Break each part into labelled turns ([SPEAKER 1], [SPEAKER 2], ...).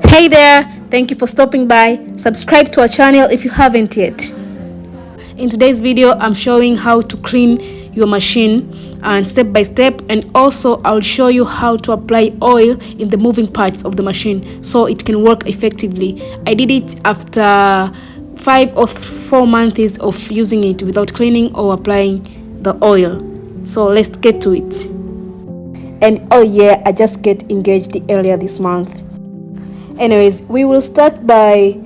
[SPEAKER 1] Hey there, thank you for stopping by. Subscribe to our channel if you haven't yet. In today's video, I'm showing how to clean your machine and step by step, and also I'll show you how to apply oil in the moving parts of the machine so it can work effectively. I did it after 5 or 4 months of using it without cleaning or applying the oil. So let's get to it. And oh yeah, I just get engaged earlier this month. Anyways, we will start by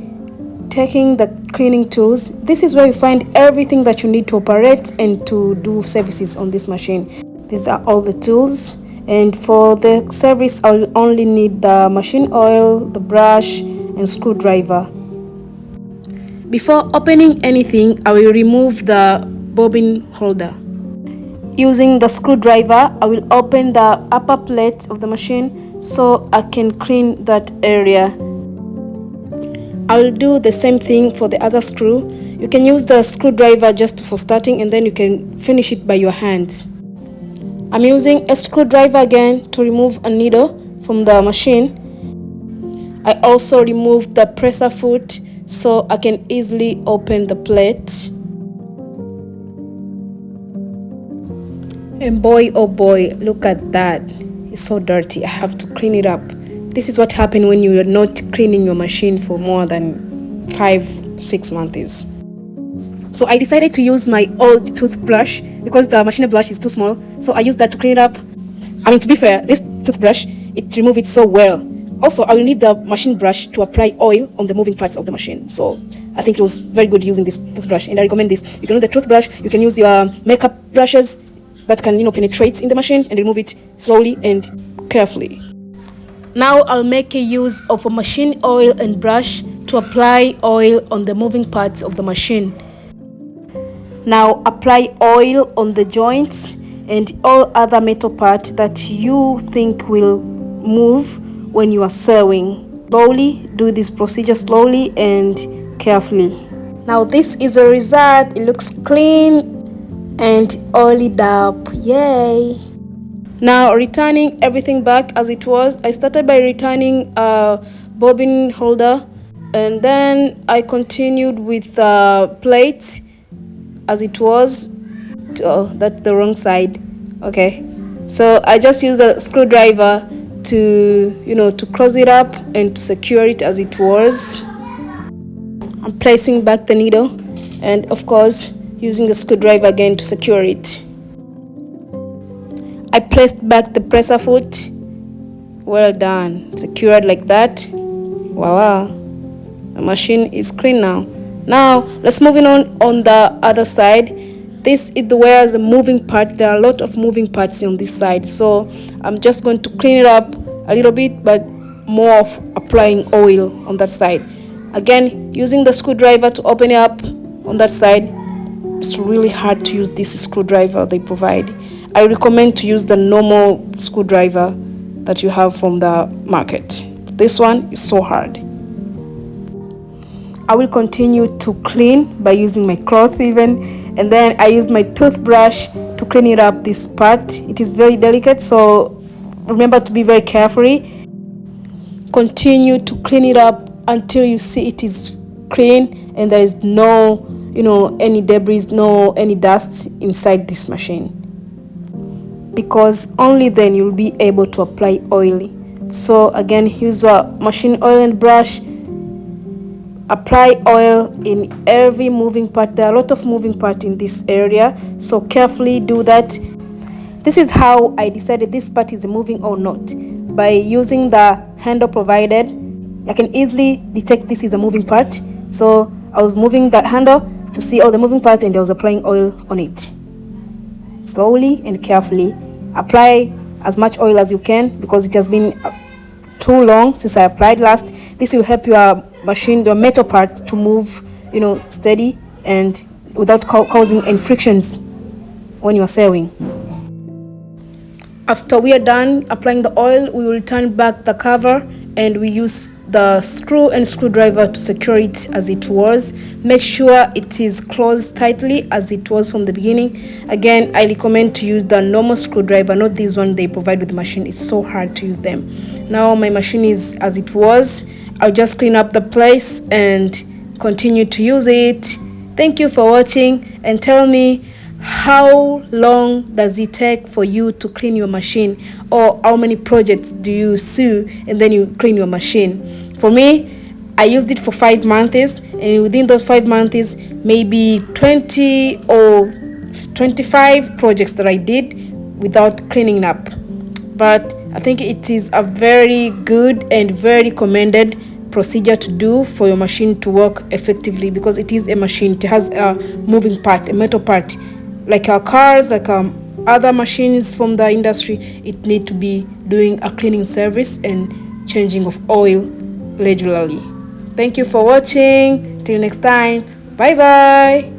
[SPEAKER 1] taking the cleaning tools. This is where you find everything that you need to operate and to do services on this machine. These are all the tools, and for the service I'll only need the machine oil, the brush and screwdriver. Before opening anything, I will remove the bobbin holder. Using the screwdriver, I will open the upper plate of the machine so I can clean that area. I'll do the same thing for the other screw. You can use the screwdriver just for starting, and then you can finish it by your hands. I'm using a screwdriver again to remove a needle from the machine. I also removed the presser foot so I can easily open the plate. And boy, oh boy, look at that. It's so dirty. I have to clean it up. This is what happens when you are not cleaning your machine for more than 5-6 months. So I decided to use my old toothbrush because the machine brush is too small. So I used that to clean it up. I mean, to be fair, this toothbrush, it removes it so well. Also, I will need the machine brush to apply oil on the moving parts of the machine. So I think it was very good using this toothbrush, and I recommend this. You can use the toothbrush, you can use your makeup brushes that can, penetrate in the machine and remove it slowly and carefully. Now I'll make a use of a machine oil and brush to apply oil on the moving parts of the machine. Now apply oil on the joints and all other metal parts that you think will move when you are sewing. Slowly, do this procedure slowly and carefully. Now this is the result. It looks clean and oiled up. Yay! Now returning everything back as it was. I started by returning a bobbin holder, and then I continued with the plate as it was. Oh, that's the wrong side. Okay, so I just used the screwdriver to close it up and to secure it as it was. I'm placing back the needle, and of course using the screwdriver again to secure it. I placed back the presser foot. Well done. Secured like that. Wow. The machine is clean now. Now let's move on the other side. This is where the moving part. There are a lot of moving parts on this side. So I'm just going to clean it up a little bit, but more of applying oil on that side. Again, using the screwdriver to open it up on that side. It's really hard to use this screwdriver they provide. I recommend to use the normal screwdriver that you have from the market. This one is so hard. I will continue to clean by using my cloth even, and then I used my toothbrush to clean it up this part. It is very delicate, so remember to be very carefully. Continue to clean it up until you see it is clean and there is no any debris, any dust inside this machine, because only then you'll be able to apply oil. So again, use your machine oil and brush. Apply oil in every moving part. There are a lot of moving parts in this area, so carefully do that. This is how I decided this part is moving or not. By using the handle provided, I can easily detect this is a moving part. So I was moving that handle to see all the moving parts, and I was applying oil on it. Slowly and carefully. Apply as much oil as you can because it has been too long since I applied last. This will help your machine, your metal part, to move, steady and without causing any frictions when you are sewing. After we are done applying the oil, we will turn back the cover and we use the screw and screwdriver to secure it as it was. Make sure it is closed tightly as it was from the beginning. Again, I recommend to use the normal screwdriver, not this one they provide with the machine. It's so hard to use them. Now my machine is as it was. I'll just clean up the place and continue to use it. Thank you for watching, and tell me, how long does it take for you to clean your machine, or how many projects do you sew and then you clean your machine? For me, I used it for 5 months, and within those 5 months, maybe 20 or 25 projects that I did without cleaning up. But I think it is a very good and very commended procedure to do for your machine to work effectively, because it is a machine. It has a moving part, a metal part, like our cars, like other machines from the industry. It need to be doing a cleaning service and changing of oil regularly. Thank you for watching. Till next time. Bye bye.